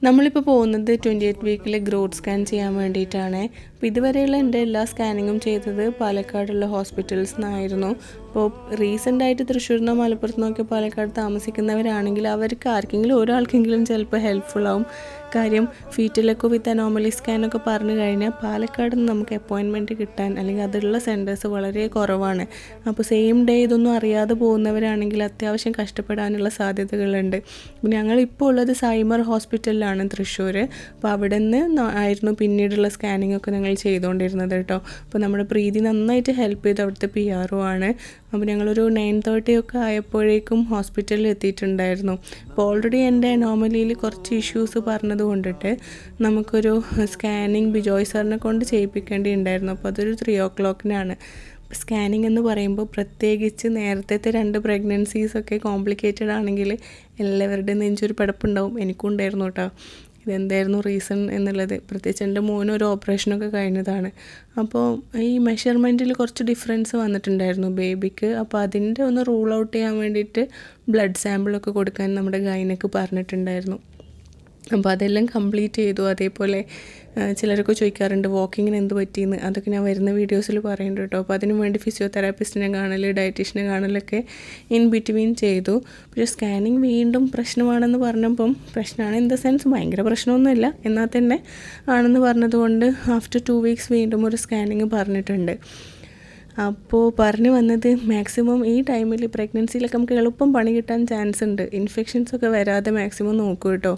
നമ്മളിപ്പോൾ പോകുന്നത് 28 വീക്കിലെ growth scan ചെയ്യാൻ വേണ്ടിയിട്ടാണ്. അപ്പോൾ ഇതുവരെയുള്ള എൻ്റെ എല്ലാ സ്കാനിങ്ങും ചെയ്തത് പാലക്കാടുള്ള ഹോസ്പിറ്റൽസ് നിന്നായിരുന്നു. അപ്പോൾ റീസെൻ്റായിട്ട് തൃശ്ശൂരിൽ നിന്നോ മലപ്പുറത്ത് നിന്നൊക്കെ പാലക്കാട് താമസിക്കുന്നവരാണെങ്കിൽ അവർക്ക് ആർക്കെങ്കിലും ഒരാൾക്കെങ്കിലും ചിലപ്പോൾ ഹെൽപ്ഫുൾ ആവും. കാര്യം ഫീറ്റലൊക്കെ വിത്ത് അനോമലി സ്കാനൊക്കെ പറഞ്ഞു കഴിഞ്ഞാൽ പാലക്കാട് നിന്ന് നമുക്ക് അപ്പോയിൻമെൻറ്റ് കിട്ടാൻ അല്ലെങ്കിൽ അതുള്ള സെൻറ്റേഴ്സ് വളരെ കുറവാണ്. അപ്പോൾ സെയിം ഡേ ഇതൊന്നും അറിയാതെ പോകുന്നവരാണെങ്കിൽ അത്യാവശ്യം കഷ്ടപ്പെടാനുള്ള സാധ്യതകളുണ്ട്. ഞങ്ങളിപ്പോൾ ഉള്ളത് സൈമർ ഹോസ്പിറ്റലിലാണ് തൃശ്ശൂർ. അപ്പോൾ അവിടെ നിന്ന് ആയിരുന്നു പിന്നീടുള്ള സ്കാനിങ് ഒക്കെ ഞങ്ങൾ ചെയ്തുകൊണ്ടിരുന്നത് കേട്ടോ. അപ്പോൾ നമ്മുടെ പ്രീതി നന്നായിട്ട് ഹെൽപ്പ് ചെയ്തു. അവിടുത്തെ PRO ആണ്. അപ്പോൾ ഞങ്ങളൊരു 9:30 ഒക്കെ ആയപ്പോഴേക്കും ഹോസ്പിറ്റലിൽ എത്തിയിട്ടുണ്ടായിരുന്നു. അപ്പോൾ ഓൾറെഡി എൻ്റെ അനോമലിയിൽ കുറച്ച് ഇഷ്യൂസ് പറഞ്ഞത് കൊണ്ടിട്ട് നമുക്കൊരു സ്കാനിങ് ബിജോയ് സാറിനെ കൊണ്ട് ചെയ്യിപ്പിക്കേണ്ടിയുണ്ടായിരുന്നു. അപ്പോൾ അതൊരു 3 o'clockനാണ്. സ്കാനിങ് എന്ന് പറയുമ്പോൾ പ്രത്യേകിച്ച് നേരത്തെ 2 പ്രഗ്നൻസീസൊക്കെ കോംപ്ലിക്കേറ്റഡ് ആണെങ്കിൽ എല്ലാവരുടെയും നെഞ്ചൊരു പിടപ്പുണ്ടാവും. എനിക്കും ഉണ്ടായിരുന്നു കേട്ടോ. ഇതെന്തായിരുന്നു റീസൺ എന്നുള്ളത്. പ്രത്യേകിച്ച് എൻ്റെ മോന് ഒരു ഓപ്പറേഷനൊക്കെ കഴിഞ്ഞതാണ്. അപ്പോൾ ഈ മെഷർമെൻറ്റിൽ കുറച്ച് ഡിഫറൻസ് വന്നിട്ടുണ്ടായിരുന്നു ബേബിക്ക്. അപ്പോൾ അതിൻ്റെ ഒന്ന് റൂൾ ഔട്ട് ചെയ്യാൻ വേണ്ടിയിട്ട് ബ്ലഡ് സാമ്പിളൊക്കെ കൊടുക്കാൻ നമ്മുടെ ഗൈനക്ക് പറഞ്ഞിട്ടുണ്ടായിരുന്നു. അപ്പോൾ അതെല്ലാം കംപ്ലീറ്റ് ചെയ്തു. അതേപോലെ ചിലരൊക്കെ ചോദിക്കാറുണ്ട് വാക്കിങ്ങിന് എന്ത് പറ്റിയെന്ന്. അതൊക്കെ ഞാൻ വരുന്ന വീഡിയോസിൽ പറയുന്നുണ്ട് കേട്ടോ. അപ്പോൾ അതിനു വേണ്ടി ഫിസിയോതെറാപ്പിസ്റ്റിനെ കാണൽ, ഡയറ്റീഷ്യനെ കാണലൊക്കെ ഇൻ ബിറ്റ്വീൻ ചെയ്തു. പക്ഷേ സ്കാനിങ് വീണ്ടും പ്രശ്നമാണെന്ന് പറഞ്ഞപ്പം, പ്രശ്നമാണ് ഇൻ ദ സെൻസ് ഭയങ്കര പ്രശ്നമൊന്നുമില്ല എന്നാൽ തന്നെ ആണെന്ന് പറഞ്ഞതുകൊണ്ട് ആഫ്റ്റർ 2 weeks വീണ്ടും ഒരു സ്കാനിങ് പറഞ്ഞിട്ടുണ്ട്. അപ്പോൾ പറഞ്ഞു വന്നത് മാക്സിമം ഈ ടൈമിൽ പ്രഗ്നൻസിയിലൊക്കെ നമുക്ക് എളുപ്പം പണി കിട്ടാൻ ചാൻസ് ഉണ്ട്. ഇൻഫെക്ഷൻസൊക്കെ വരാതെ മാക്സിമം നോക്കൂ കേട്ടോ.